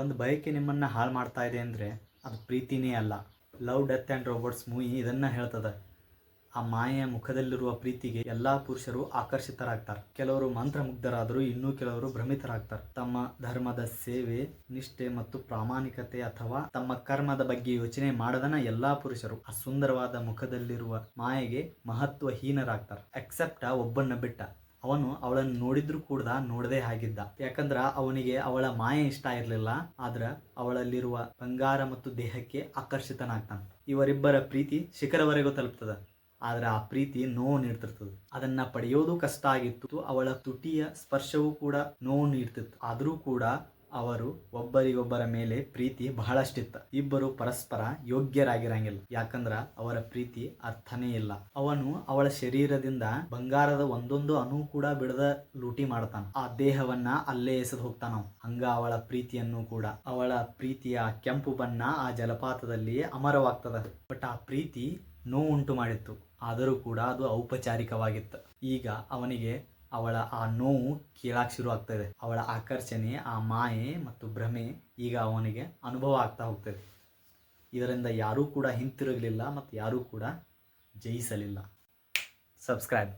ಒಂದು ಬಯಕೆ ನಿಮ್ಮನ್ನು ಹಾಳು ಮಾಡ್ತಾ ಇದೆ ಅಂದರೆ ಅದು ಪ್ರೀತಿನೇ ಅಲ್ಲ. Love death and robots movie ಇದನ್ನು ಹೇಳ್ತದೆ. ಆ ಮಾಯೆಯ ಮುಖದಲ್ಲಿರುವ ಪ್ರೀತಿಗೆ ಎಲ್ಲ ಪುರುಷರು ಆಕರ್ಷಿತರಾಗ್ತಾರೆ. ಕೆಲವರು ಮಂತ್ರಮುಗ್ಧರಾದರೂ ಇನ್ನೂ ಕೆಲವರು ಭ್ರಮಿತರಾಗ್ತಾರೆ. ತಮ್ಮ ಧರ್ಮದ ಸೇವೆ, ನಿಷ್ಠೆ ಮತ್ತು ಪ್ರಾಮಾಣಿಕತೆ ಅಥವಾ ತಮ್ಮ ಕರ್ಮದ ಬಗ್ಗೆ ಯೋಚನೆ ಮಾಡದನ ಎಲ್ಲ ಪುರುಷರು ಆ ಸುಂದರವಾದ ಮುಖದಲ್ಲಿರುವ ಮಾಯೆಗೆ ಮಹತ್ವಹೀನರಾಗ್ತಾರೆ. ಎಕ್ಸೆಪ್ಟ್ ಒಬ್ಬನ್ನ ಬಿಟ್ಟ. ಅವನು ಅವಳನ್ನು ನೋಡಿದ್ರು ಕೂಡ ನೋಡದೇ ಆಗಿದ್ದ. ಯಾಕಂದ್ರ ಅವನಿಗೆ ಅವಳ ಮಾಯೆ ಇಷ್ಟ ಇರಲಿಲ್ಲ, ಆದ್ರ ಅವಳಲ್ಲಿರುವ ಬಂಗಾರ ಮತ್ತು ದೇಹಕ್ಕೆ ಆಕರ್ಷಿತನಾಗ್ತಾನೆ. ಇವರಿಬ್ಬರ ಪ್ರೀತಿ ಶಿಖರವರೆಗೂ ತಲುಪ್ತದ. ಆದ್ರೆ ಆ ಪ್ರೀತಿ ನೋವು ನೀಡ್ತಿರ್ತದೆ. ಅದನ್ನ ಪಡೆಯೋದು ಕಷ್ಟ ಆಗಿತ್ತು. ಅವಳ ತುಟಿಯ ಸ್ಪರ್ಶವೂ ಕೂಡ ನೋವು ನೀಡ್ತಿತ್ತು. ಆದರೂ ಕೂಡ ಅವರು ಒಬ್ಬರಿಗೊಬ್ಬರ ಮೇಲೆ ಪ್ರೀತಿ ಬಹಳಷ್ಟಿತ್ತು. ಇಬ್ಬರು ಪರಸ್ಪರ ಯೋಗ್ಯರಾಗಿರಂಗಿಲ್ಲ. ಯಾಕಂದ್ರ ಅವರ ಪ್ರೀತಿ ಅರ್ಥನೇ ಇಲ್ಲ. ಅವನು ಅವಳ ಶರೀರದಿಂದ ಬಂಗಾರದ ಒಂದೊಂದು ಅಣು ಕೂಡ ಬಿಡದ ಲೂಟಿ ಮಾಡ್ತಾನ. ಆ ದೇಹವನ್ನ ಅಲ್ಲೇ ಎಸೆದು ಹೋಗ್ತಾನ. ಹಂಗ ಅವಳ ಪ್ರೀತಿಯನ್ನು ಕೂಡ, ಅವಳ ಪ್ರೀತಿಯ ಕೆಂಪು ಬಣ್ಣ ಆ ಜಲಪಾತದಲ್ಲಿ ಅಮರವಾಗ್ತದ. ಬಟ್ ಆ ಪ್ರೀತಿ ನೋವು ಉಂಟು ಮಾಡಿತ್ತು. ಆದರೂ ಕೂಡ ಅದು ಔಪಚಾರಿಕವಾಗಿತ್ತು. ಈಗ ಅವನಿಗೆ ಅವಳ ಆ ನೋವು ಕೇಳಾಕ್ ಶುರು ಆಗ್ತದೆ. ಅವಳ ಆಕರ್ಷಣೆ, ಆ ಮಾಯೆ ಮತ್ತು ಭ್ರಮೆ ಈಗ ಅವನಿಗೆ ಅನುಭವ ಆಗ್ತಾ ಹೋಗ್ತದೆ. ಇದರಿಂದ ಯಾರೂ ಕೂಡ ಹಿಂತಿರುಗಲಿಲ್ಲ ಮತ್ತು ಯಾರೂ ಕೂಡ ಜಯಿಸಲಿಲ್ಲ. ಸಬ್ಸ್ಕ್ರೈಬ್.